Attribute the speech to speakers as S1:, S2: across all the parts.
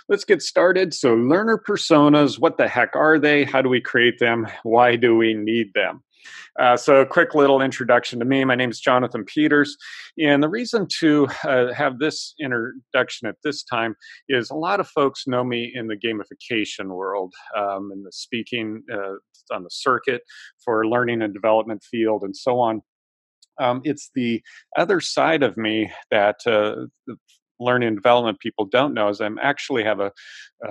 S1: Let's get started. So, learner personas, what the heck are they? How do we create them? Why do we need them? A quick little introduction to me. My name is Jonathan Peters. And the reason to have this introduction at this time is a lot of folks know me in the gamification world, in the speaking on the circuit for learning and development field, and so on. It's the other side of me that the learning and development people don't know is I'm actually have a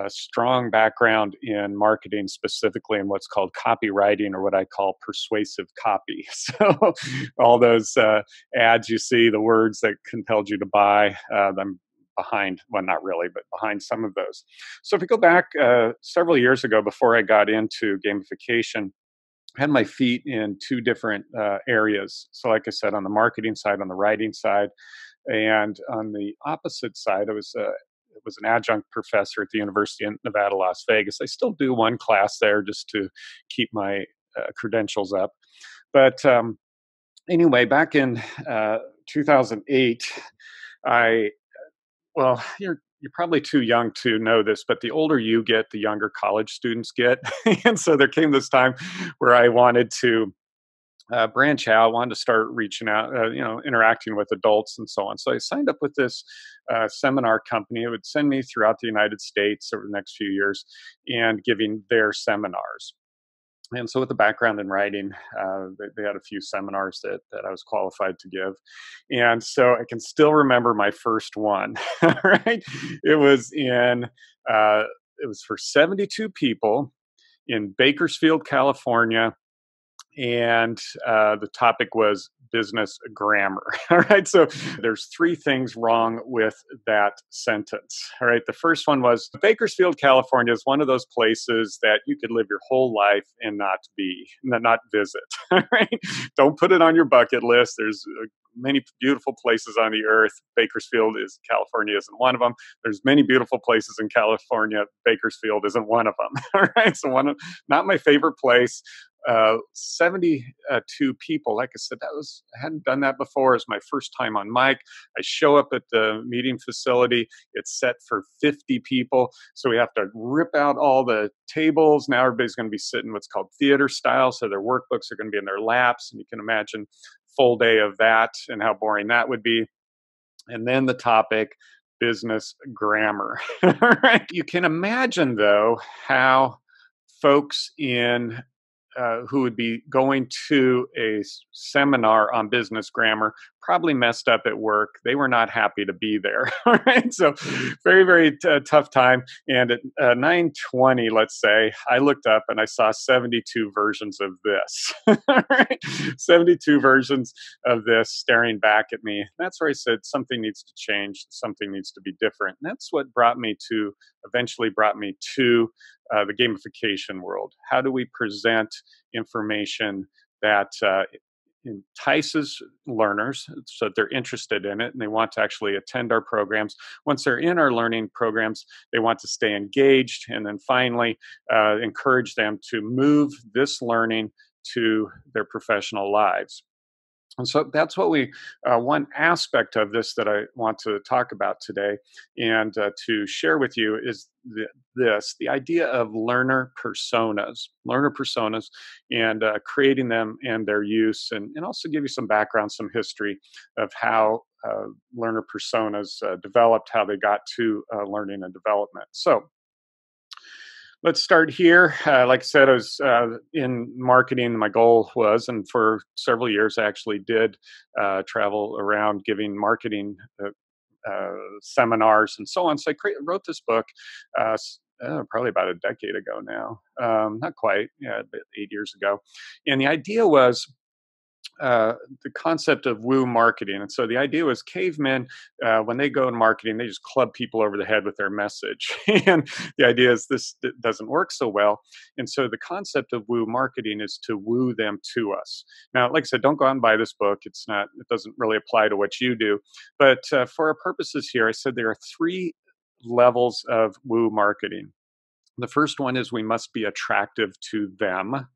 S1: strong background in marketing, specifically in what's called copywriting, or what I call persuasive copy. So all those ads you see, the words that compelled you to buy, I'm behind, well, not really, but behind some of those. So if we go back several years ago, before I got into gamification, had my feet in two different areas. So, like I said, on the marketing side, on the writing side, and on the opposite side, it was an adjunct professor at the University of Nevada, Las Vegas. I still do one class there just to keep my credentials up. But anyway, back in 2008, I you're probably too young to know this, but the older you get, the younger college students get. And so there came this time where I wanted to branch out, wanted to start reaching out, interacting with adults and so on. So I signed up with this seminar company. It would send me throughout the United States over the next few years and giving their seminars. And so, with the background in writing, they had a few seminars that I was qualified to give. And so, I can still remember my first one, right? It was it was for 72 people in Bakersfield, California, and the topic was business grammar. All right, so there's three things wrong with that sentence. All right, the first one was Bakersfield, California is one of those places that you could live your whole life and not visit. All right, don't put it on your bucket list. There's many beautiful places on the earth. California isn't one of them. There's many beautiful places in California. Bakersfield isn't one of them. All right, so not my favorite place. 72 people. Like I said, I hadn't done that before. It's my first time on mic. I show up at the meeting facility. It's set for 50 people. So we have to rip out all the tables. Now everybody's going to be sitting what's called theater style. So their workbooks are going to be in their laps. And you can imagine full day of that and how boring that would be. And then the topic, business grammar. Right? You can imagine, though, how folks who would be going to a seminar on business grammar probably messed up at work. They were not happy to be there. All right, so very, very tough time. And at 9:20, let's say, I looked up and I saw 72 versions of this. All right, 72 versions of this staring back at me. That's where I said something needs to change. Something needs to be different. And that's what eventually brought me to the gamification world. How do we present information that entices learners so that they're interested in it and they want to actually attend our programs? Once they're in our learning programs, they want to stay engaged, and then finally encourage them to move this learning to their professional lives. And so that's one aspect of this that I want to talk about today and to share with you is the idea of learner personas, and creating them and their use, and also give you some background, some history of how learner personas developed, how they got to learning and development. So, let's start here. Like I said, I was in marketing. My goal was, and for several years, I actually did travel around giving marketing seminars and so on. So wrote this book probably about a decade ago now. Not quite, yeah, about 8 years ago. And the idea was the concept of woo marketing. And so the idea was cavemen, when they go in marketing, they just club people over the head with their message. And the idea is this doesn't work so well. And so the concept of woo marketing is to woo them to us. Now, like I said, don't go out and buy this book. It doesn't really apply to what you do. But for our purposes here, I said there are three levels of woo marketing. The first one is we must be attractive to them.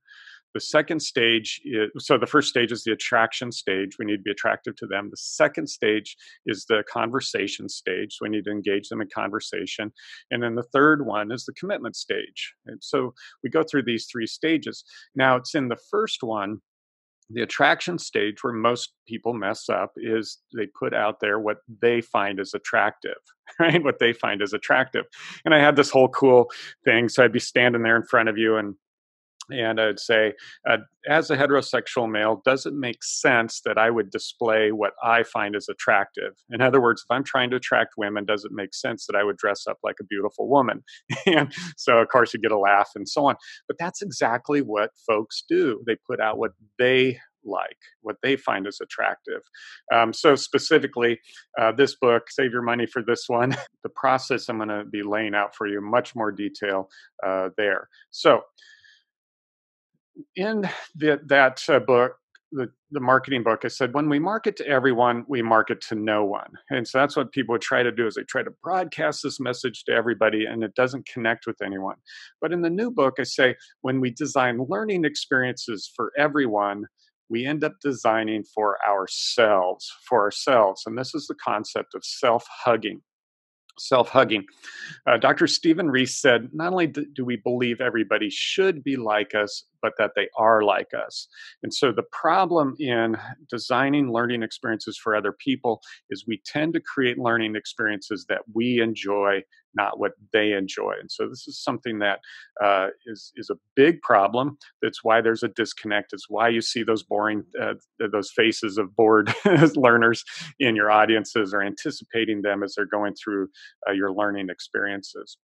S1: The second stage is, so the first stage is the attraction stage. We need to be attractive to them. The second stage is the conversation stage. We need to engage them in conversation. And then the third one is the commitment stage. And so we go through these three stages. Now, it's in the first one, the attraction stage, where most people mess up, is they put out there what they find as attractive, right? What they find as attractive. And I had this whole cool thing. So I'd be standing there in front of you, and I'd say, as a heterosexual male, does it make sense that I would display what I find as attractive? In other words, if I'm trying to attract women, does it make sense that I would dress up like a beautiful woman? And so, of course, you get a laugh and so on. But that's exactly what folks do. They put out what they like, what they find as attractive. So specifically, this book, save your money for this one. The process I'm going to be laying out for you, much more detail there. So in that book, the marketing book, I said, when we market to everyone, we market to no one. And so that's what people would try to do, is they try to broadcast this message to everybody, and it doesn't connect with anyone. But in the new book, I say, when we design learning experiences for everyone, we end up designing for ourselves, And this is the concept of self-hugging. Self-hugging. Dr. Stephen Reese said, not only do we believe everybody should be like us, but that they are like us. And so the problem in designing learning experiences for other people is we tend to create learning experiences that we enjoy, not what they enjoy. And so this is something that is a big problem. That's why there's a disconnect. It's why you see those boring, those faces of bored learners in your audiences, or anticipating them as they're going through your learning experiences.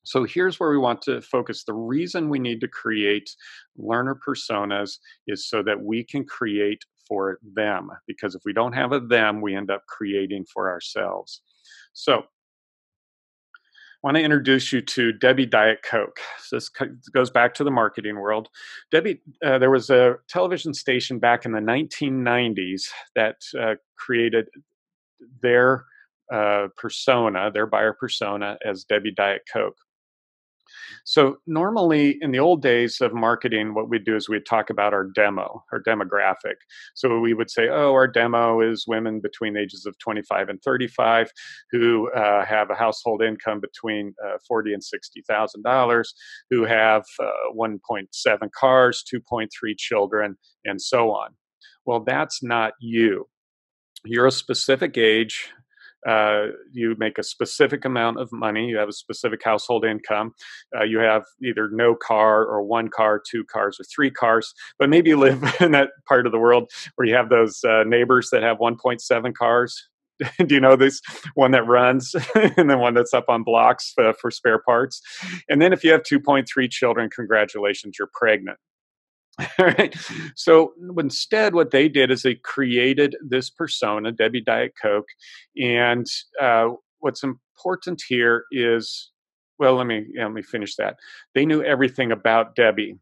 S1: So here's where we want to focus. The reason we need to create learner personas is so that we can create for them. Because if we don't have a them, we end up creating for ourselves. So I want to introduce you to Debbie Diet Coke. So this goes back to the marketing world. Debbie, there was a television station back in the 1990s that created their persona, their buyer persona, as Debbie Diet Coke. So normally in the old days of marketing, what we'd do is we'd talk about our demo, our demographic. So we would say, oh, our demo is women between the ages of 25 and 35 who have a household income between $40,000 and $60,000, who have 1.7 cars, 2.3 children, and so on. Well, that's not you. You're a specific age. You make a specific amount of money. You have a specific household income. You have either no car or one car, two cars, or three cars. But maybe you live in that part of the world where you have those neighbors that have 1.7 cars. Do you know this one that runs and then one that's up on blocks for spare parts? And then if you have 2.3 children, congratulations, you're pregnant. All right. So instead, what they did is they created this persona, Debbie Diet Coke. And what's important here is, well, let me finish that. They knew everything about Debbie.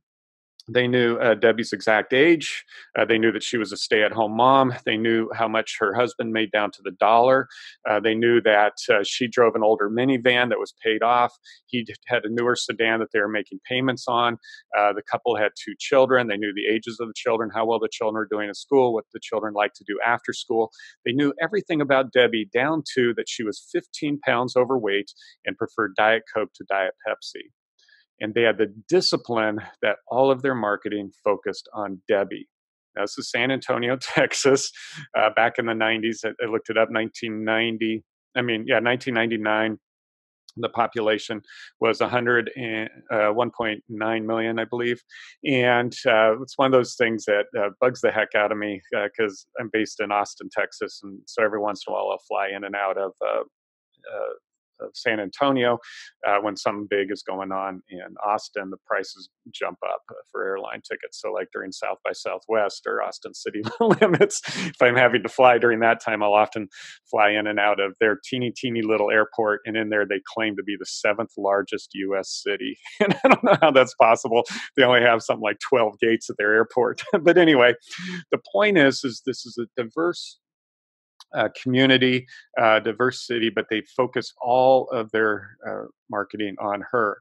S1: They knew Debbie's exact age. They knew that she was a stay-at-home mom. They knew how much her husband made down to the dollar. They knew that she drove an older minivan that was paid off. He had a newer sedan that they were making payments on. The couple had two children. They knew the ages of the children, how well the children were doing at school, what the children liked to do after school. They knew everything about Debbie, down to that she was 15 pounds overweight and preferred Diet Coke to Diet Pepsi. And they had the discipline that all of their marketing focused on Debbie. Now, this is San Antonio, Texas, back in the 90s. I looked it up, 1999. The population was 1.9 million, I believe. And it's one of those things that bugs the heck out of me because I'm based in Austin, Texas. And so every once in a while I'll fly in and out of San Antonio. When something big is going on in Austin, the prices jump up for airline tickets. So like during South by Southwest or Austin City Limits, if I'm having to fly during that time, I'll often fly in and out of their teeny little airport. And in there, they claim to be the 7th largest U.S. city. And I don't know how that's possible. They only have something like 12 gates at their airport. But anyway, the point is this is a diverse community, diversity, but they focus all of their marketing on her.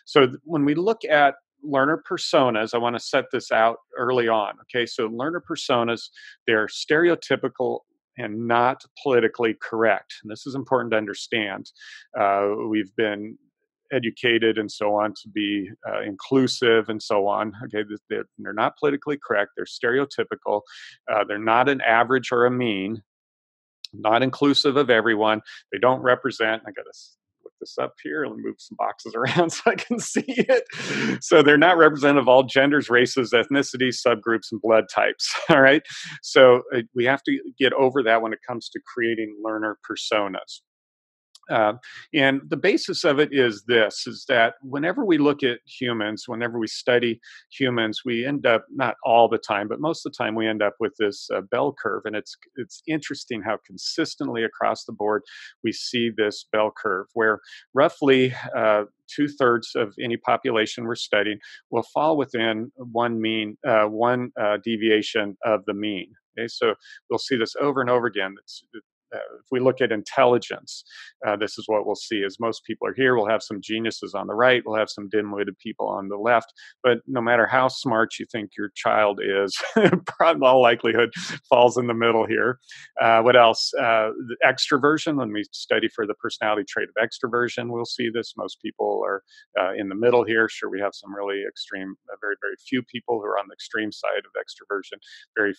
S1: So when we look at learner personas, I want to set this out early on. Okay, so learner personas, they're stereotypical and not politically correct. And this is important to understand. We've been educated and so on to be inclusive and so on. Okay, they're not politically correct. They're stereotypical. They're not an average or a mean. Not inclusive of everyone. They don't represent. I got to look this up here and move some boxes around so I can see it. So they're not representative of all genders, races, ethnicities, subgroups, and blood types. All right. So we have to get over that when it comes to creating learner personas. Uh, and the basis of it is this, is that whenever we look at humans, whenever we study humans, we end up, not all the time, but most of the time, we end up with this bell curve. And it's interesting how consistently across the board we see this bell curve, where roughly 2/3 of any population we're studying will fall within one deviation of the mean. Okay, so we'll see this over and over again. If we look at intelligence, this is what we'll see: is most people are here. We'll have some geniuses on the right. We'll have some dim-witted people on the left. But no matter how smart you think your child is, in all likelihood falls in the middle here. What else? The extroversion. When we study for the personality trait of extroversion, we'll see this. Most people are in the middle here. Sure, we have some really extreme, very, very few people who are on the extreme side of extroversion. Very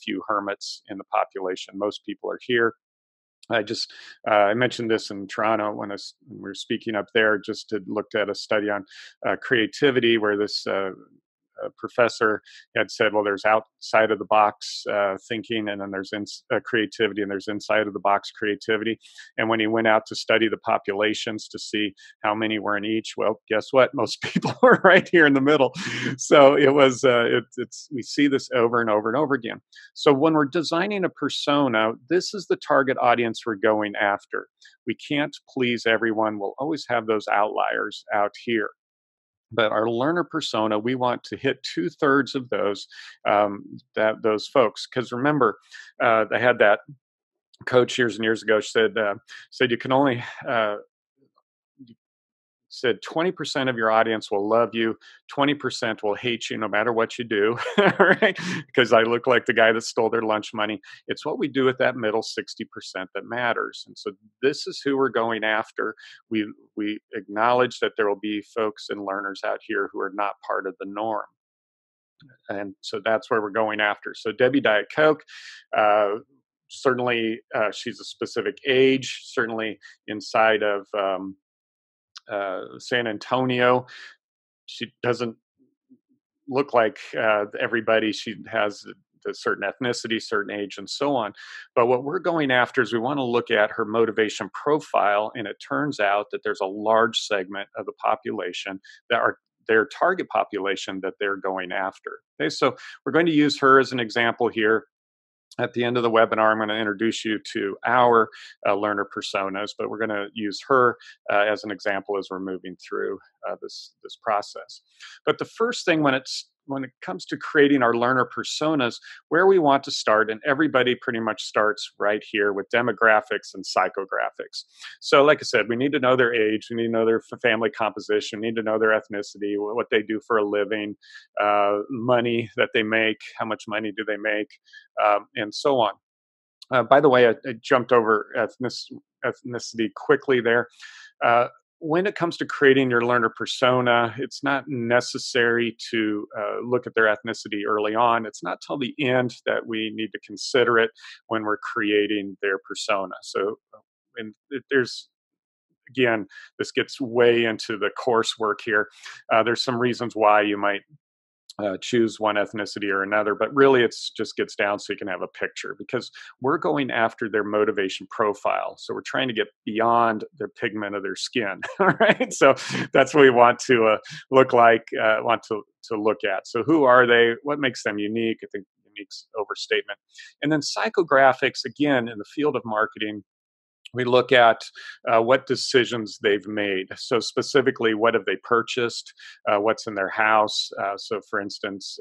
S1: few hermits in the population. Most people are here. I mentioned this in Toronto when we were speaking up there. Just looked at a study on creativity, where this professor had said, well, there's outside of the box thinking, and then there's creativity, and there's inside of the box creativity. And when he went out to study the populations to see how many were in each, well, guess what? Most people were right here in the middle. So it was, we see this over and over and over again. So when we're designing a persona, this is the target audience we're going after. We can't please everyone. We'll always have those outliers out here. But our learner persona, we want to hit 2/3 of those folks. Because remember, I had that coach years and years ago. She said you can only said 20% of your audience will love you, 20% will hate you no matter what you do, right? Because I look like the guy that stole their lunch money. It's what we do with that middle 60% that matters. And so this is who we're going after. We acknowledge that there will be folks and learners out here who are not part of the norm. And so that's where we're going after. So Debbie Diet Coke, certainly she's a specific age, certainly inside of San Antonio. She doesn't look like everybody. She has a certain ethnicity, certain age, and so on. But what we're going after is we want to look at her motivation profile, and it turns out that there's a large segment of the population that are their target population that they're going after. Okay, so we're going to use her as an example here. At the end of the webinar, I'm going to introduce you to our learner personas, but we're going to use her as an example as we're moving through this process. But the first thing when it comes to creating our learner personas, where we want to start, and everybody pretty much starts right here with demographics and psychographics. So like I said, we need to know their age, we need to know their family composition, we need to know their ethnicity, what they do for a living, money that they make, how much money do they make, and so on. By the way, I jumped over ethnicity quickly there. When it comes to creating your learner persona, it's not necessary to look at their ethnicity early on. It's not till the end that we need to consider it when we're creating their persona. So, and there's, again, this gets way into the coursework here. There's some reasons why you might choose one ethnicity or another, but really it's just gets down so you can have a picture, because we're going after their motivation profile. So we're trying to get beyond the pigment of their skin. All right. So that's what we want to look like, want to look at. So who are they? What makes them unique? I think unique's overstatement. And then psychographics, again, in the field of marketing, we look at what decisions they've made. So specifically, what have they purchased? What's in their house? So for instance,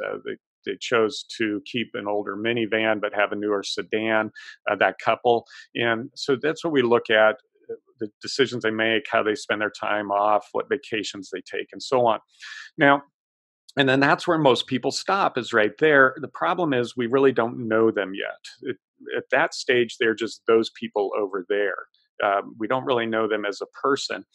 S1: they chose to keep an older minivan but have a newer sedan, that couple. And so that's what we look at, the decisions they make, how they spend their time off, what vacations they take, and so on. Now, And then that's where most people stop, is right there. The problem is we really don't know them yet. At that stage, they're just those people over there. We don't really know them as a person.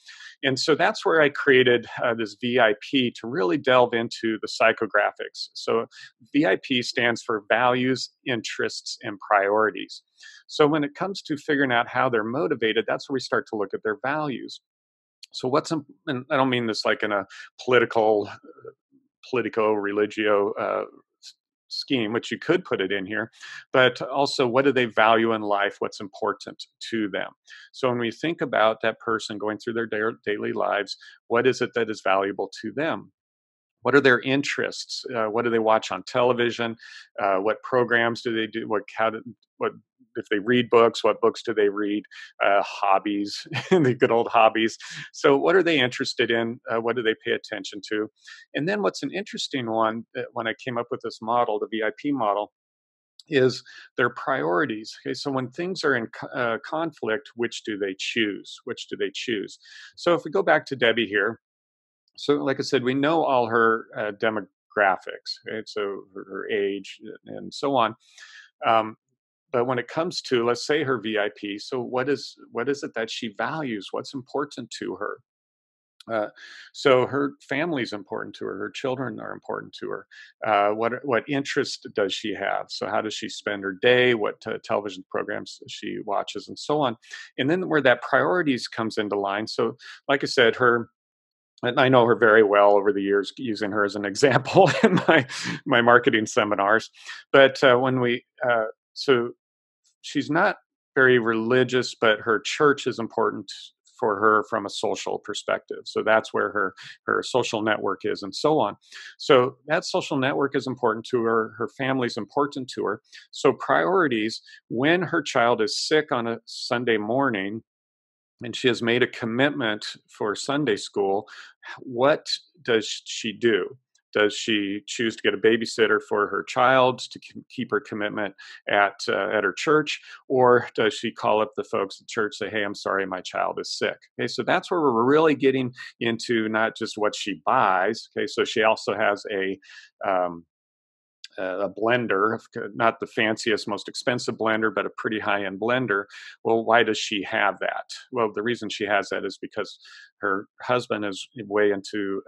S1: And so that's where I created this VIP to really delve into the psychographics. So VIP stands for values, interests, and priorities. So when it comes to figuring out how they're motivated, that's where we start to look at their values. So and I don't mean this like in a political politico religio scheme, which you could put it in here, but also what do they value in life? What's important to them? So when we think about that person going through their daily lives, what is it that is valuable to them? What are their interests? What do they watch on television? What programs do they do? What if they read books? What books do they read? Hobbies, the good old hobbies. So, what are they interested in? What do they pay attention to? And then, what's an interesting one when I came up with this model, the VIP model, is their priorities. Okay, so when things are in conflict, which do they choose? Which do they choose? So, if we go back to Debbie here, so, like I said, we know all her demographics, right? So her age and so on. Um, but when it comes to, let's say, her VIP, so what is it that she values? What's important to her? Uh, so her family is important to her. Her children are important to her. What interest does she have? So how does she spend her day? What television programs she watches, and so on. And then where that priorities comes into line. So, like I said, her and I know her very well over the years, using her as an example in my marketing seminars. But so she's not very religious, but her church is important for her from a social perspective. So that's where her social network is, and so on. So that social network is important to her. Her family is important to her. So priorities, when her child is sick on a Sunday morning and she has made a commitment for Sunday school, what does she do? Does she choose to get a babysitter for her child to keep her commitment at her church, or does she call up the folks at church, say, "Hey, I'm sorry, my child is sick"? Okay, so that's where we're really getting into not just what she buys. Okay, so she also has um, a blender, not the fanciest, most expensive blender, but a pretty high end blender. Well, why does she have that? Well, the reason she has that is because her husband is way into,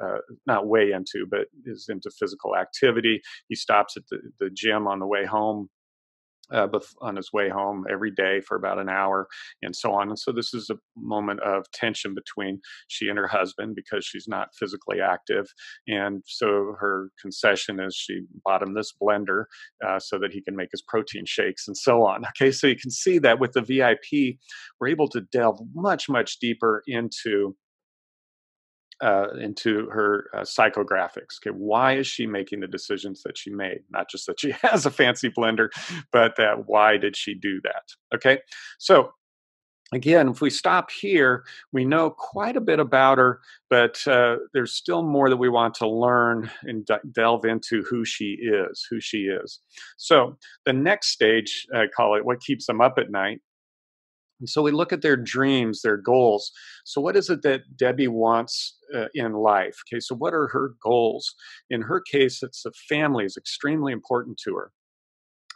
S1: not way into, but is into physical activity. He stops at the gym on the way home, on his way home every day for about an hour, and so on. And so this is a moment of tension between she and her husband because she's not physically active. And so her concession is she bought him this blender so that he can make his protein shakes and so on. Okay, so you can see that with the VIP, we're able to delve much, much deeper into her psychographics. Okay, why is she making the decisions that she made? Not just that she has a fancy blender, but that why did she do that? Okay, so again, if we stop here, we know quite a bit about her, but there's still more that we want to learn and delve into who she is. Who she is. So the next stage, I call it, what keeps them up at night. And so we look at their dreams, their goals. So, what is it that Debbie wants in life? Okay, so what are her goals? In her case, it's a family is extremely important to her.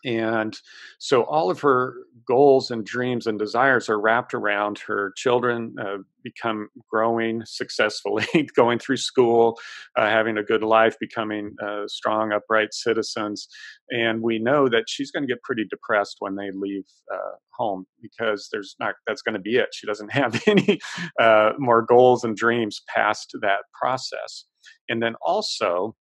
S1: And so all of her goals and dreams and desires are wrapped around her children become growing successfully, going through school, having a good life, becoming strong, upright citizens. And we know that she's going to get pretty depressed when they leave home because that's going to be it. She doesn't have any more goals and dreams past that process. And then also,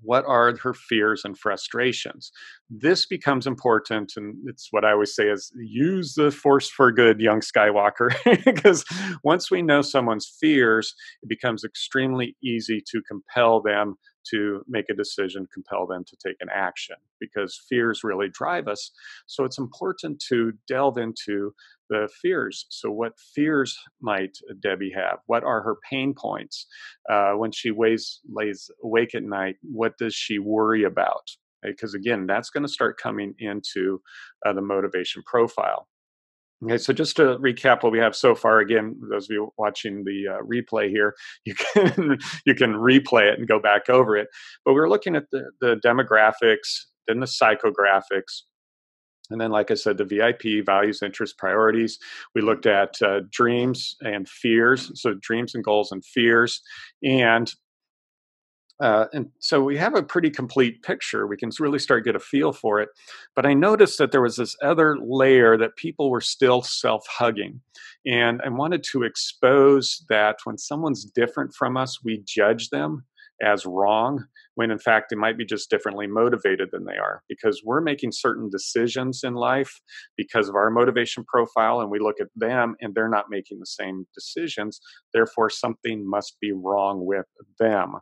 S1: what are her fears and frustrations? This becomes important, and it's what I always say is use the force for good, young Skywalker, because once we know someone's fears, it becomes extremely easy to compel them to make a decision, compel them to take an action, because fears really drive us. So it's important to delve into the fears. So, what fears might Debbie have? What are her pain points? When she lays awake at night, what does she worry about? Because again, that's going to start coming into the motivation profile. Okay, so just to recap what we have so far, again, those of you watching the replay here, you can you can replay it and go back over it. But we're looking at the demographics, then the psychographics, and then, like I said, the VIP, values, interests, priorities. We looked at dreams and fears, so dreams and goals and fears, and and so we have a pretty complete picture. We can really start to get a feel for it. But I noticed that there was this other layer that people were still self hugging. And I wanted to expose that when someone's different from us, we judge them as wrong, when in fact they might be just differently motivated than they are, because we're making certain decisions in life because of our motivation profile, and we look at them and they're not making the same decisions. Therefore, something must be wrong with them.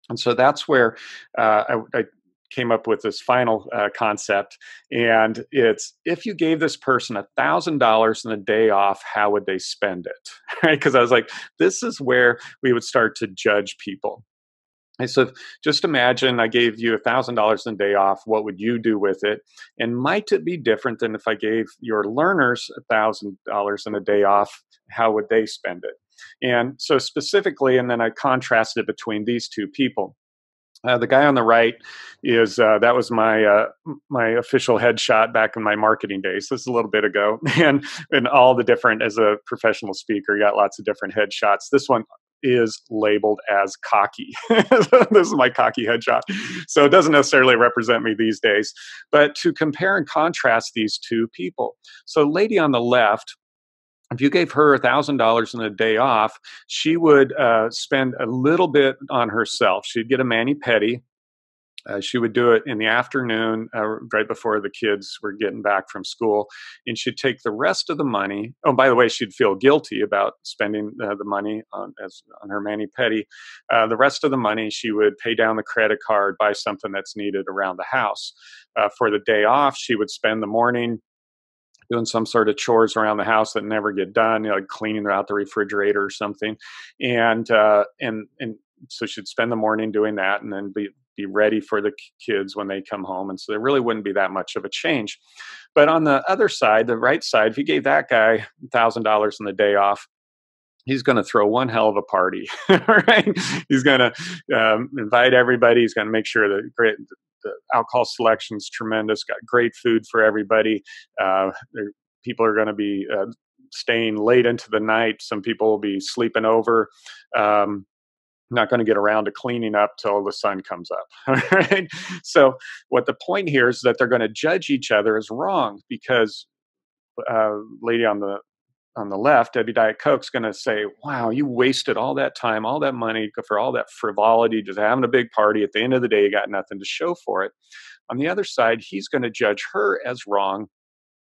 S1: And so that's where I came up with this final concept. And it's, if you gave this person $1,000 and a day off, how would they spend it? Right? Because I was like, this is where we would start to judge people. And so just imagine I gave you $1,000 a day off. What would you do with it? And might it be different than if I gave your learners $1,000 and a day off? How would they spend it? And so specifically, and then I contrasted between these two people. The guy on the right is that was my official headshot back in my marketing days. This is a little bit ago, and all the different, as a professional speaker, you got lots of different headshots. This one is labeled as cocky. This is my cocky headshot, so it doesn't necessarily represent me these days. But to compare and contrast these two people, so lady on the left, if you gave her $1,000 and a day off, she would spend a little bit on herself. She'd get a mani-pedi. She would do it in the afternoon, right before the kids were getting back from school, and she'd take the rest of the money. Oh, by the way, she'd feel guilty about spending the money on her mani-pedi. The rest of the money, she would pay down the credit card, buy something that's needed around the house. For the day off, she would spend the morning doing some sort of chores around the house that never get done, like cleaning out the refrigerator or something, and so she'd spend the morning doing that, and then be ready for the kids when they come home. And so there really wouldn't be that much of a change. But on the other side, the right side, if you gave that guy $1,000 in the day off, he's going to throw one hell of a party, right? He's going to invite everybody. He's going to make sure that the alcohol selection is tremendous. Got great food for everybody. People are going to be staying late into the night. Some people will be sleeping over. Not going to get around to cleaning up till the sun comes up. All right. So what the point here is that they're going to judge each other as wrong, because lady on the left, Debbie Diet Coke's going to say, wow, you wasted all that time, all that money for all that frivolity, just having a big party. At the end of the day, you got nothing to show for it. On the other side, he's going to judge her as wrong.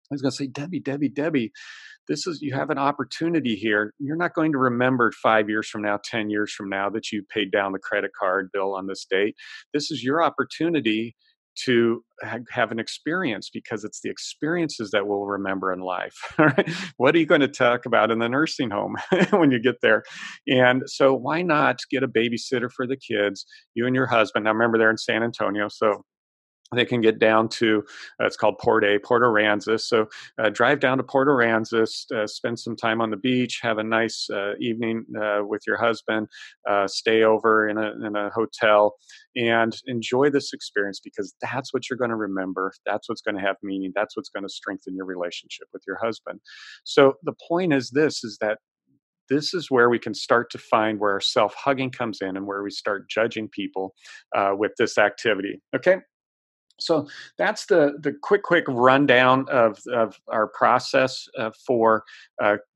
S1: He's going to say, Debbie, you have an opportunity here. You're not going to remember 5 years from now, 10 years from now, that you paid down the credit card bill on this date. This is your opportunity to have an experience, because it's the experiences that we'll remember in life. Right? What are you going to talk about in the nursing home when you get there? And so why not get a babysitter for the kids, you and your husband? Now remember, they're in San Antonio, so they can get down to, it's called Port Aransas. So drive down to Port Aransas, spend some time on the beach, have a nice evening with your husband, stay over in a hotel, and enjoy this experience, because that's what you're going to remember. That's what's going to have meaning. That's what's going to strengthen your relationship with your husband. So the point is that this is where we can start to find where self-hugging comes in, and where we start judging people with this activity. Okay. So that's the quick rundown of our process for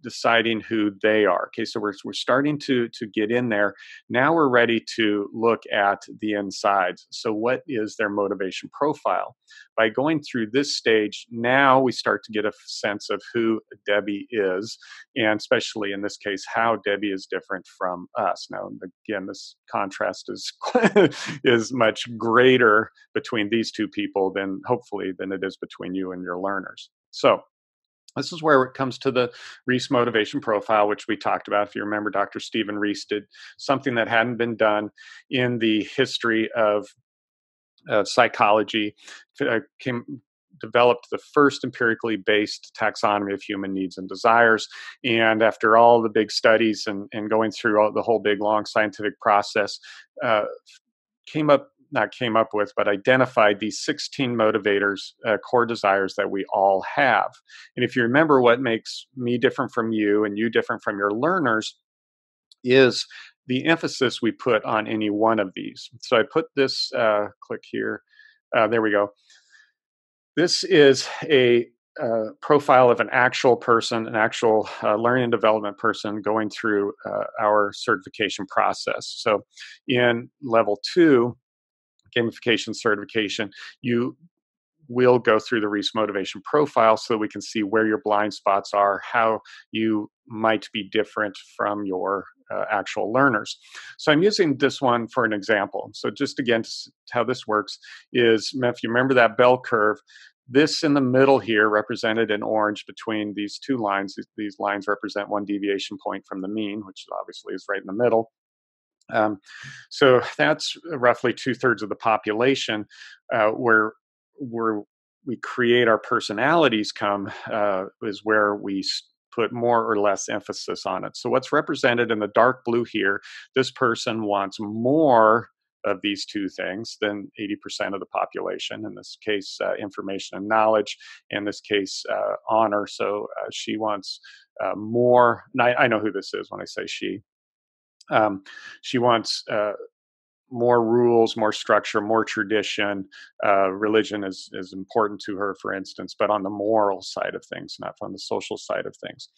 S1: deciding who they are. Okay, so we're starting to get in there. Now we're ready to look at the insides. So what is their motivation profile? By going through this stage, now we start to get a sense of who Debbie is, and especially in this case, how Debbie is different from us. Now, again, this contrast is is much greater between these two people than it is between you and your learners. So this is where it comes to the Reese motivation profile, which we talked about. If you remember, Dr. Stephen Reese did something that hadn't been done in the history of psychology. developed the first empirically based taxonomy of human needs and desires. And after all the big studies and going through the whole big long scientific process, uh, came up not came up with, but identified these 16 motivators, core desires that we all have. And if you remember, what makes me different from you and you different from your learners is the emphasis we put on any one of these. So I put this, click here. There we go. This is a profile of an actual person, an actual learning and development person going through our certification process. So in level 2, gamification certification, you will go through the Reese motivation profile so that we can see where your blind spots are, how you might be different from your actual learners. So I'm using this one for an example. So just again, how this works is, if you remember that bell curve, this in the middle here, represented in orange between these two lines, these lines represent one deviation point from the mean, which obviously is right in the middle. So that's roughly 2/3 of the population, where we create our personalities come, is where we put more or less emphasis on it. So what's represented in the dark blue here, this person wants more of these two things than 80% of the population. In this case, information and knowledge. In this case, honor. So she wants more. And I know who this is when I say she. She wants more rules, more structure, more tradition. Religion is important to her, for instance, but on the moral side of things, not on the social side of things.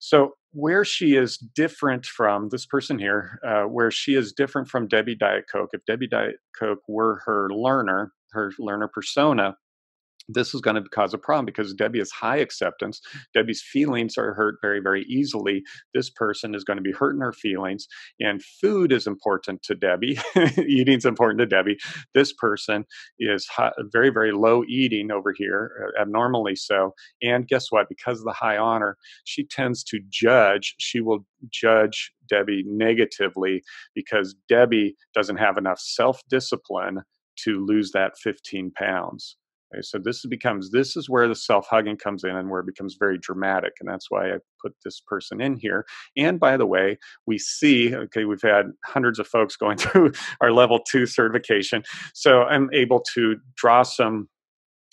S1: So where she is different from this person here, where she is different from Debbie Diet Coke, if Debbie Diet Coke were her learner persona, this is going to cause a problem because Debbie is high acceptance. Debbie's feelings are hurt very, very easily. This person is going to be hurting her feelings, and food is important to Debbie. Eating's important to Debbie. This person is very, very low eating over here, abnormally so. And guess what? Because of the high honor, she tends to judge. She will judge Debbie negatively because Debbie doesn't have enough self discipline to lose that 15 pounds. Okay, so this is where the self-hugging comes in and where it becomes very dramatic. And that's why I put this person in here. And by the way, we see, okay, we've had hundreds of folks going through our level 2 certification. So I'm able to draw some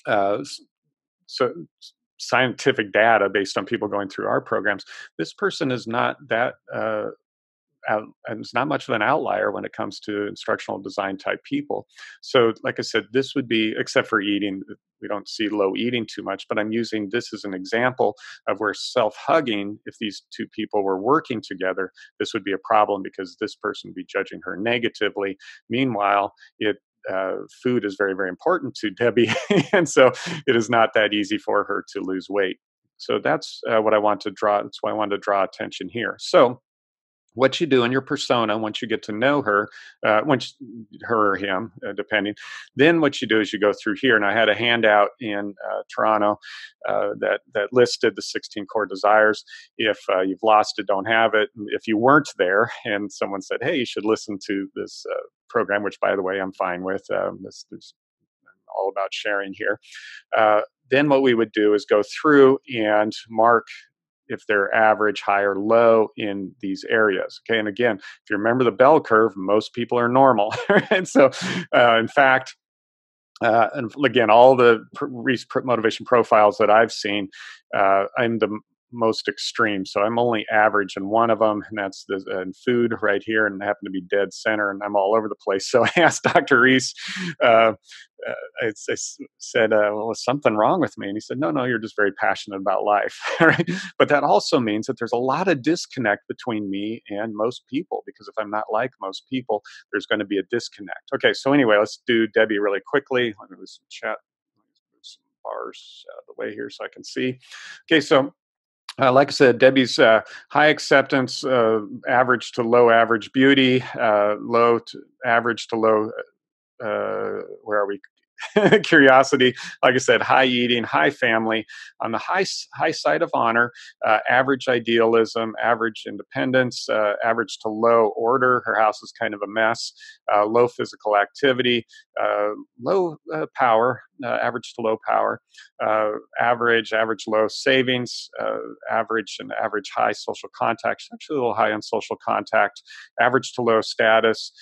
S1: so scientific data based on people going through our programs. This person is not that and it's not much of an outlier when it comes to instructional design type people. So, like I said, this would be, except for eating, we don't see low eating too much, but I'm using this as an example of where self hugging, if these two people were working together, this would be a problem because this person would be judging her negatively. Meanwhile, food is very, very important to Debbie. And so it is not that easy for her to lose weight. So that's what I want to draw. That's why I wanted to draw attention here. So, what you do in your persona once you get to know her, her or him, depending, then what you do is you go through here. And I had a handout in Toronto that listed the 16 core desires. If you've lost it, don't have it. If you weren't there and someone said, hey, you should listen to this program, which by the way, I'm fine with, this all about sharing here. Then what we would do is go through and mark if they're average, high, or low in these areas. Okay, and again, if you remember the bell curve, most people are normal. And so, in fact, and again, all the motivation profiles that I've seen, I'm the most extreme. So I'm only average in one of them, and that's the food right here, and I happen to be dead center, and I'm all over the place. So I asked Dr. Reese, I said, well, was something wrong with me? And he said, no, you're just very passionate about life. Right? But that also means that there's a lot of disconnect between me and most people, because if I'm not like most people, there's going to be a disconnect. Okay, so anyway, let's do Debbie really quickly. Let me move some chat, move some bars out of the way here so I can see. Okay, so like I said, Debbie's high acceptance, average to low average beauty, low to average to low, where are we? curiosity, like I said, high eating, high family. On the high side of honor, average idealism, average independence, average to low order. Her house is kind of a mess. Low physical activity, low power, average to low power, average low savings, average and average high social contact. She's actually a little high on social contact. Average to low status.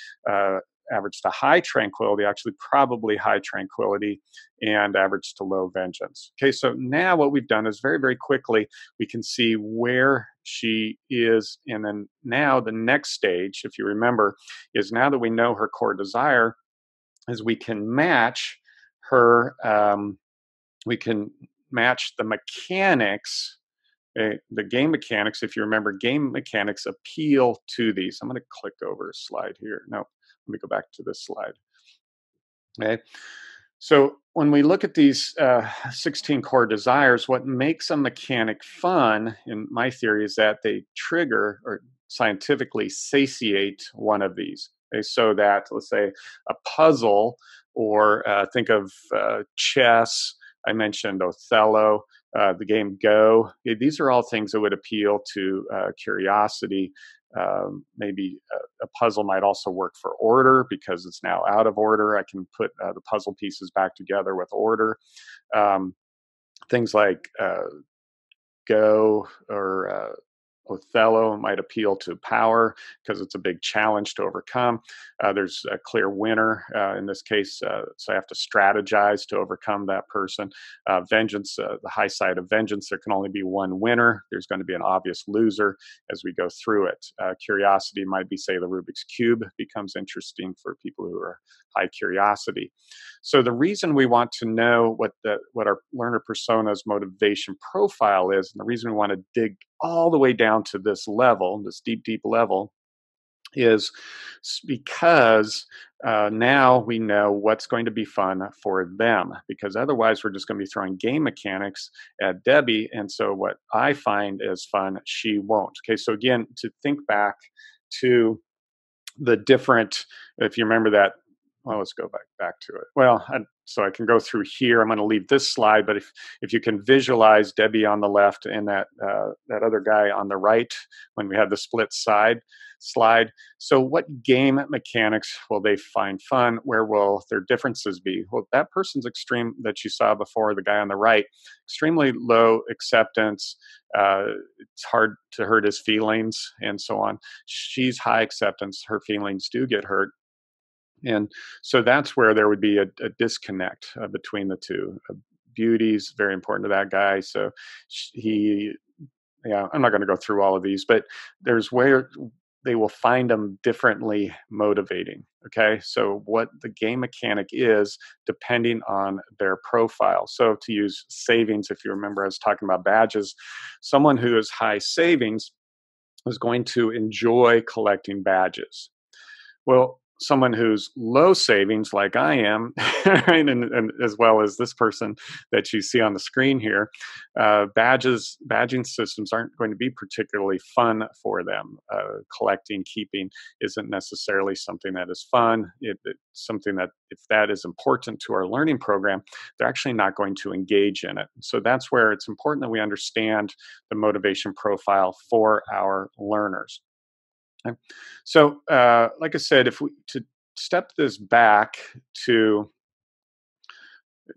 S1: Average to high tranquility, actually probably high tranquility, and average to low vengeance. Okay, so now what we've done is very, very quickly we can see where she is. And then now the next stage, if you remember, is now that we know her core desire, is we can match her, we can match the mechanics, the game mechanics. If you remember, game mechanics appeal to these. I'm going to click over a slide here. No, let me go back to this slide. Okay. So when we look at these 16 core desires, what makes a mechanic fun, in my theory, is that they trigger or scientifically satiate one of these. Okay, so that, let's say, a puzzle, or think of chess. I mentioned Othello, the game Go. These are all things that would appeal to curiosity. Maybe a puzzle might also work for order because it's now out of order. I can put the puzzle pieces back together with order. Things like Go or Othello might appeal to power because it's a big challenge to overcome. There's a clear winner in this case, so I have to strategize to overcome that person. Vengeance, the high side of vengeance, there can only be one winner. There's going to be an obvious loser as we go through it. Curiosity might be, say, the Rubik's Cube becomes interesting for people who are high curiosity. So the reason we want to know what our learner persona's motivation profile is, and the reason we want to dig all the way down to this level, this deep, deep level, is because now we know what's going to be fun for them. Because otherwise, we're just going to be throwing game mechanics at Debbie. And so, what I find is fun, she won't. Okay, so again, to think back to the different, if you remember that, well, let's go back to it. Well, so I can go through here. I'm going to leave this slide, but if you can visualize Debbie on the left and that other guy on the right when we have the split side slide. So what game mechanics will they find fun? Where will their differences be? Well, that person's extreme that you saw before, the guy on the right, extremely low acceptance. It's hard to hurt his feelings and so on. She's high acceptance. Her feelings do get hurt. And so that's where there would be a disconnect between the two. Beauty's very important to that guy. So I'm not going to go through all of these, but there's where they will find them differently motivating. Okay. So what the game mechanic is depending on their profile. So to use savings, if you remember, I was talking about badges, someone who is high savings is going to enjoy collecting badges. Well, someone who's low savings, like I am, right, and as well as this person that you see on the screen here, badging systems aren't going to be particularly fun for them. Collecting, keeping isn't necessarily something that is fun. It's something that, if that is important to our learning program, they're actually not going to engage in it. So that's where it's important that we understand the motivation profile for our learners. So, like I said, if we to step this back to,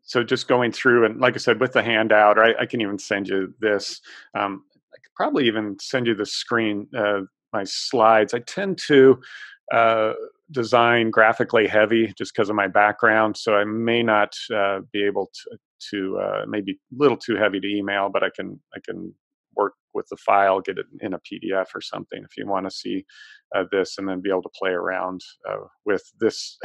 S1: so just going through, and like I said, with the handout, or I can even send you this. I could probably even send you the screen, my slides. I tend to design graphically heavy just because of my background, so I may not be able to maybe a little too heavy to email, but I can work with the file, get it in a PDF or something if you want to see this, and then be able to play around with this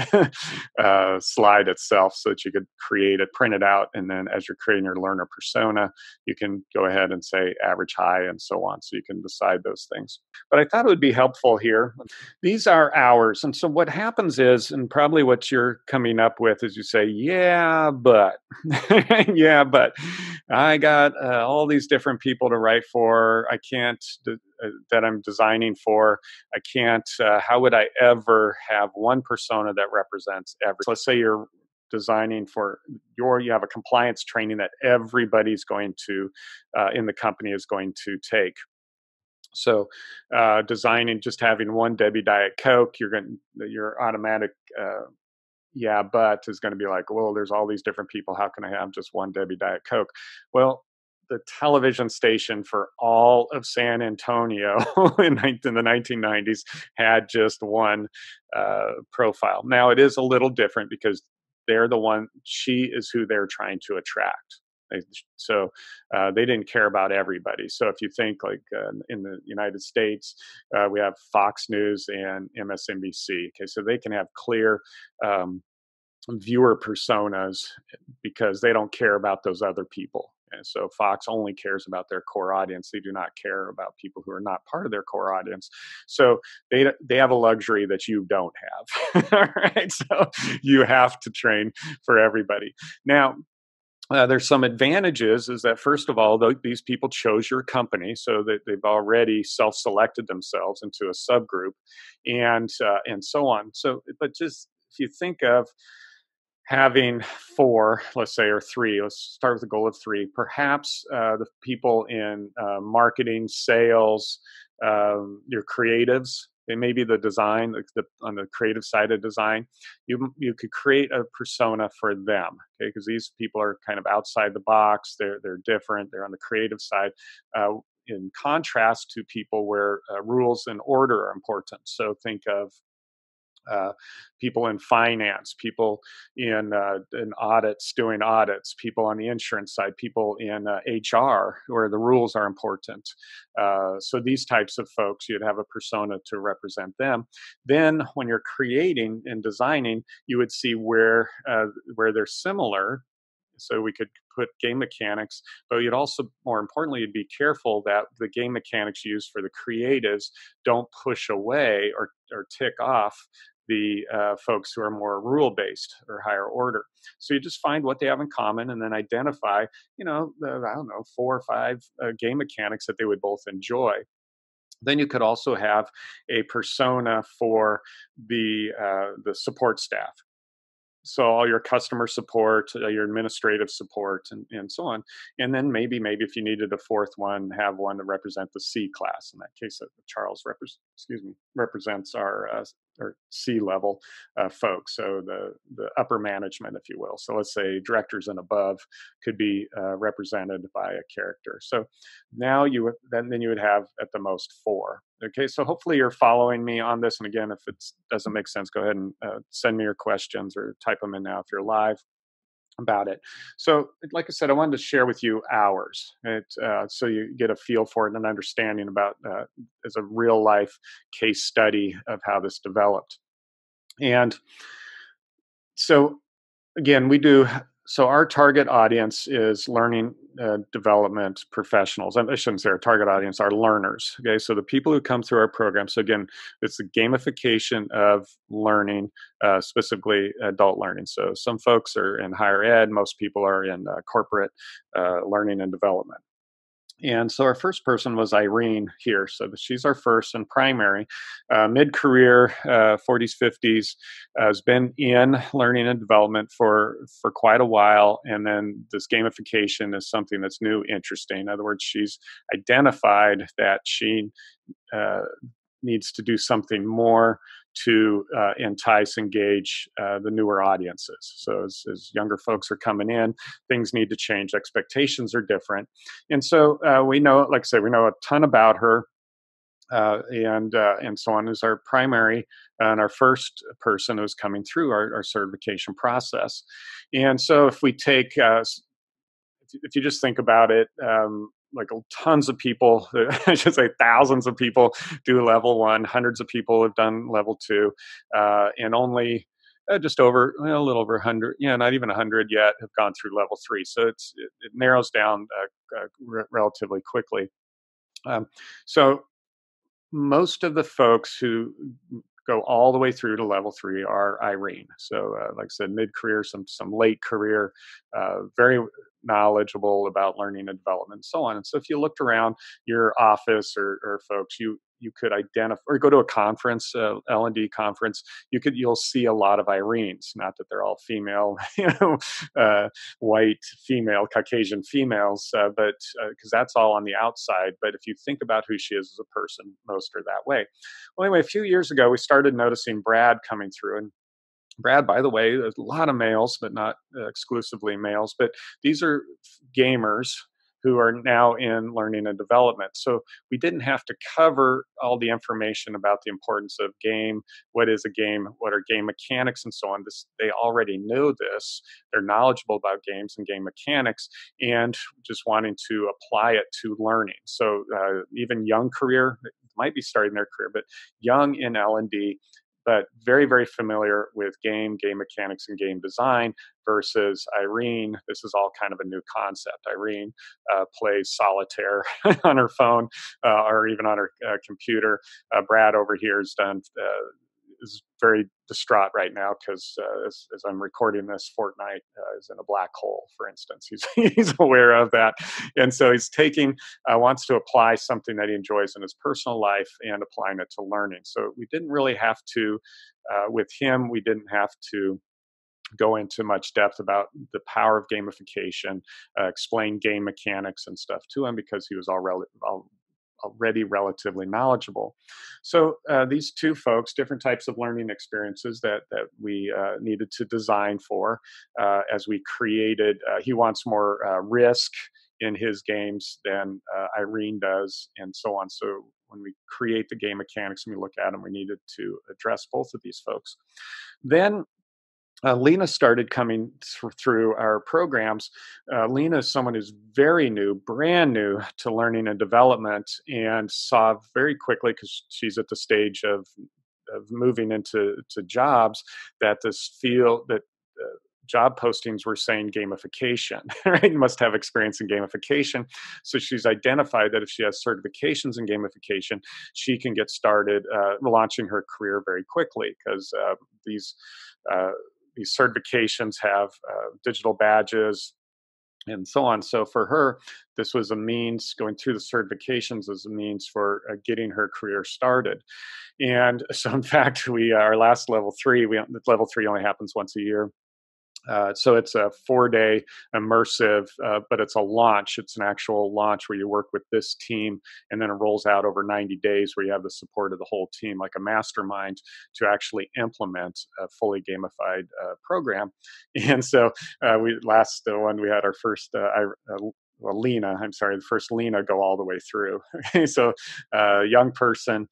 S1: slide itself so that you could create it, print it out, and then as you're creating your learner persona, you can go ahead and say average, high, and so on. So you can decide those things. But I thought it would be helpful here. These are hours. And so what happens is, and probably what you're coming up with is you say, yeah, but, yeah, but I got all these different people to write for. I can't, that I'm designing for. I can't, how would I ever have one persona that represents every? So let's say you're designing for you have a compliance training that everybody's going to in the company is going to take. So, designing just having one Debbie Diet Coke, your automatic yeah, but is going to be like, well, there's all these different people. How can I have just one Debbie Diet Coke? Well, the television station for all of San Antonio in the 1990s had just one profile. Now it is a little different because she is who they're trying to attract. So they didn't care about everybody. So if you think like in the United States, we have Fox News and MSNBC. Okay, so they can have clear um, viewer personas because they don't care about those other people. And so Fox only cares about their core audience. They do not care about people who are not part of their core audience. So they have a luxury that you don't have. All right. So you have to train for everybody. Now, there's some advantages is that first of all, these people chose your company, so that they've already self-selected themselves into a subgroup, and so on. So, but just if you think of having four, let's say, or three, let's start with a goal of three. Perhaps the people in marketing, sales, your creatives, they may be the design, on the creative side of design. You could create a persona for them, okay? Because these people are kind of outside the box. They're different. They're on the creative side. In contrast to people where rules and order are important. So think of uh, people in finance, people in audits, doing audits, people on the insurance side, people in HR, where the rules are important. So these types of folks, you'd have a persona to represent them. Then, when you're creating and designing, you would see where they're similar. So we could put game mechanics, but you'd also, more importantly, you'd be careful that the game mechanics used for the creatives don't push away or tick off the folks who are more rule based or higher order. So you just find what they have in common and then identify, I don't know, 4 or 5 game mechanics that they would both enjoy. Then you could also have a persona for the support staff, so all your customer support, your administrative support, and so on. And then maybe if you needed a fourth one, have one to represent the C class. In that case, Charles represents our C level folks, so the upper management, if you will. So let's say directors and above could be represented by a character. So now then you would have at the most 4. Okay, so hopefully you're following me on this. And again, if it doesn't make sense, go ahead and send me your questions or type them in now if you're live about it. So, like I said, I wanted to share with you ours, so you get a feel for it and an understanding about as a real life case study of how this developed. And so again, we do. So our target audience is learning development professionals. I shouldn't say our target audience, our learners. Okay, so the people who come through our program. So again, it's the gamification of learning, specifically adult learning. So some folks are in higher ed. Most people are in corporate learning and development. And so our first person was Irene here. So she's our first and primary, mid-career, 40s, 50s, has been in learning and development for quite a while. And then this gamification is something that's new, interesting. In other words, she's identified that she uh, needs to do something more to entice, engage the newer audiences. So as younger folks are coming in, things need to change. Expectations are different, and so we know, like I say, we know a ton about her. And so on is our primary and our first person who's coming through our certification process. And so if we take if you just think about it, like tons of people, I should say thousands of people do level 1, hundreds of people have done level 2, and only just over, a little over 100, not even 100 yet, have gone through level 3. So it narrows down relatively quickly. So most of the folks who go all the way through to level 3 are Irene. So, like I said, mid-career, some late career, very knowledgeable about learning and development, and so on. And so, if you looked around your office or folks, you you could identify, or go to a conference, L&D conference, you'll see a lot of Irenes. Not that they're all female, uh, white female, Caucasian females, but because that's all on the outside. But if you think about who she is as a person, most are that way. Well, anyway, a few years ago, we started noticing Brad coming through, and Brad, by the way, there's a lot of males, but not exclusively males. But these are gamers who are now in learning and development. So we didn't have to cover all the information about the importance of game, what is a game, what are game mechanics, and so on. They already know this. They're knowledgeable about games and game mechanics, and just wanting to apply it to learning. So even young career, might be starting their career, but young in L&D, but very, very familiar with game mechanics, and game design, versus Irene. This is all kind of a new concept. Irene plays solitaire on her phone, or even on her computer. Brad over here is very distraught right now because as I'm recording this, Fortnite is in a black hole, for instance. He's aware of that. And so he's wants to apply something that he enjoys in his personal life and applying it to learning. So we didn't really have to, with him, we didn't have to go into much depth about the power of gamification, explain game mechanics and stuff to him, because he was already relatively knowledgeable. So these two folks, different types of learning experiences that we needed to design for as we created. He wants more risk in his games than Irene does, and so on. So when we create the game mechanics and we look at them, we needed to address both of these folks. Then Lena started coming through our programs. Lena is someone who's very new, brand new to learning and development, and saw very quickly, because she's at the stage of moving into jobs, that this field that job postings were saying gamification, right? You must have experience in gamification. So she's identified that if she has certifications in gamification, she can get started launching her career very quickly, because uh, these certifications have digital badges and so on. So for her, this was a means, going through the certifications as a means for getting her career started. And so, in fact, our last level 3, level 3 only happens once a year. So it's a 4-day immersive, but it's a launch. It's an actual launch where you work with this team, and then it rolls out over 90 days, where you have the support of the whole team, like a mastermind, to actually implement a fully gamified program. And so we had our first. Well, Lena, I'm sorry, the first Lena go all the way through. So, young person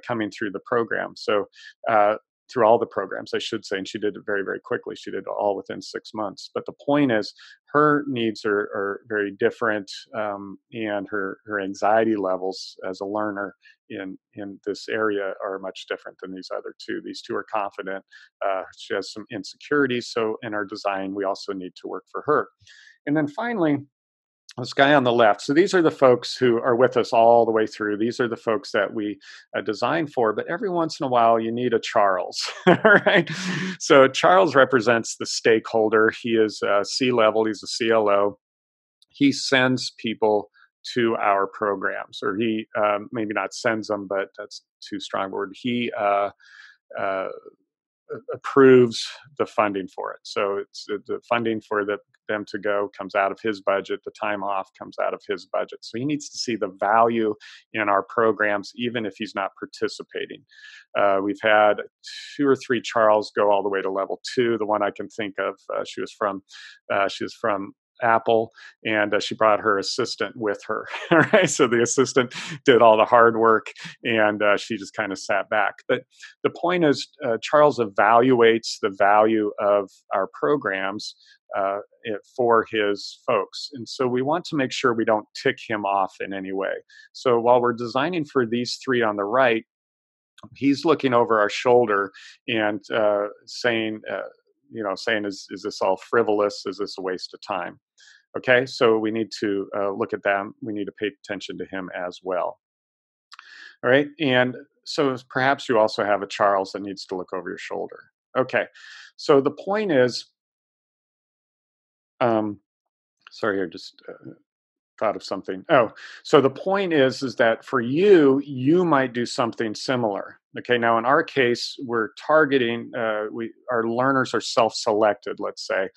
S1: coming through the program. So, through all the programs, I should say, and she did it very, very quickly. She did it all within 6 months. But the point is, her needs are very different, and her anxiety levels as a learner in this area are much different than these other two. These two are confident. She has some insecurities. So in our design, we also need to work for her. And then finally, this guy on the left. So these are the folks who are with us all the way through. These are the folks that we design for. But every once in a while, you need a Charles, right? So Charles represents the stakeholder. He is C-level. He's a CLO. He sends people to our programs, or he maybe not sends them, but that's too strong a word. He uh, approves the funding for it. So it's the funding for them to go comes out of his budget. The time off comes out of his budget. So he needs to see the value in our programs, even if he's not participating. We've had 2 or 3 Charles go all the way to level 2. The one I can think of, she was from Apple, and she brought her assistant with her. Right, so the assistant did all the hard work, and she just kind of sat back. But the point is, Charles evaluates the value of our programs for his folks, and so we want to make sure we don't tick him off in any way. So while we're designing for these 3 on the right, he's looking over our shoulder and saying, is this all frivolous? Is this a waste of time? Okay, so we need to look at them. We need to pay attention to him as well. All right, and so perhaps you also have a Charles that needs to look over your shoulder. Okay, so the point is, sorry, here, just thought of something. Oh, so the point is that for you, you might do something similar. Okay, now in our case, we're targeting. We our learners are self-selected. Let's say,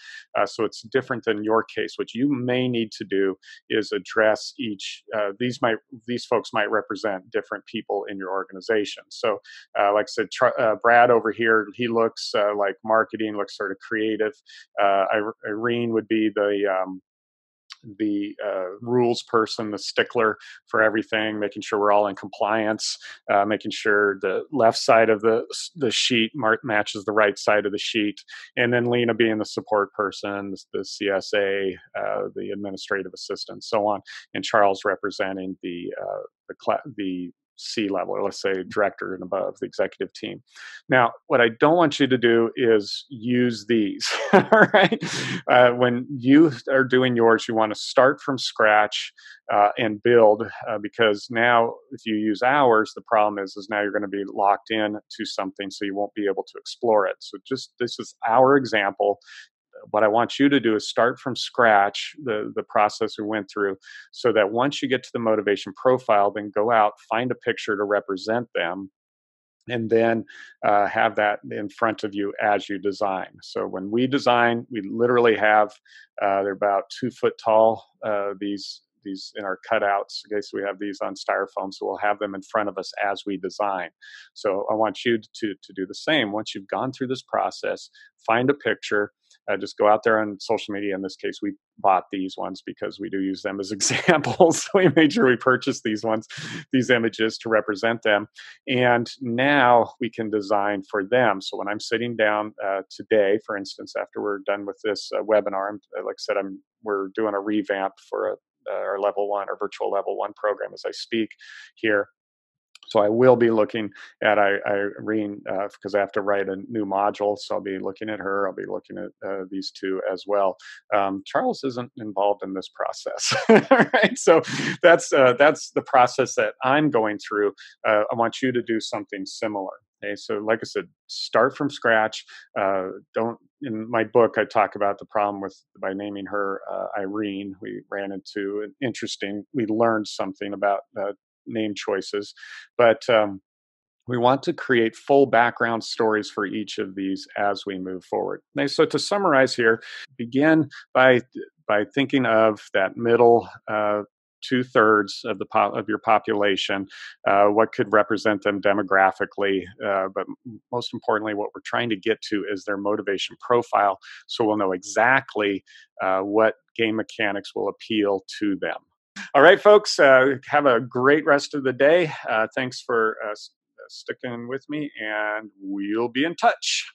S1: so it's different than your case. What you may need to do is address each. These folks might represent different people in your organization. So, like I said, Brad over here, he looks like marketing, looks sort of creative. Irene would be the rules person, the stickler for everything, making sure we're all in compliance, making sure the left side of the sheet matches the right side of the sheet, and then Lena being the support person, the CSA, the administrative assistant, so on, and Charles representing the C level, or let's say director and above, the executive team. Now, what I don't want you to do is use these. All right. When you are doing yours, you want to start from scratch and build, because now if you use ours, the problem is now you're going to be locked in to something, so you won't be able to explore it. So this is our example. What I want you to do is start from scratch, the process we went through, so that once you get to the motivation profile, then go out, find a picture to represent them, and then have that in front of you as you design. So when we design, we literally have they're about 2 foot tall. These in our cutouts. Okay, so we have these on styrofoam, so we'll have them in front of us as we design. So I want you to do the same. Once you've gone through this process, find a picture. Just go out there on social media. In this case, we bought these ones because we do use them as examples. So we made sure we purchased these ones, these images to represent them. And now we can design for them. So when I'm sitting down today, for instance, after we're done with this webinar, like I said, we're doing a revamp for our level 1, our virtual level 1 program as I speak here. So I will be looking at Irene because I have to write a new module. So I'll be looking at her. I'll be looking at these two as well. Charles isn't involved in this process, right? So that's the process that I'm going through. I want you to do something similar. Okay, so like I said, start from scratch. Don't. In my book, I talk about the problem by naming her Irene. We ran into we learned something about name choices, but we want to create full background stories for each of these as we move forward. Okay, so to summarize here, begin by thinking of that middle 2/3 of your population, what could represent them demographically, but most importantly, what we're trying to get to is their motivation profile, so we'll know exactly what game mechanics will appeal to them. All right, folks, have a great rest of the day. Thanks for sticking with me, and we'll be in touch.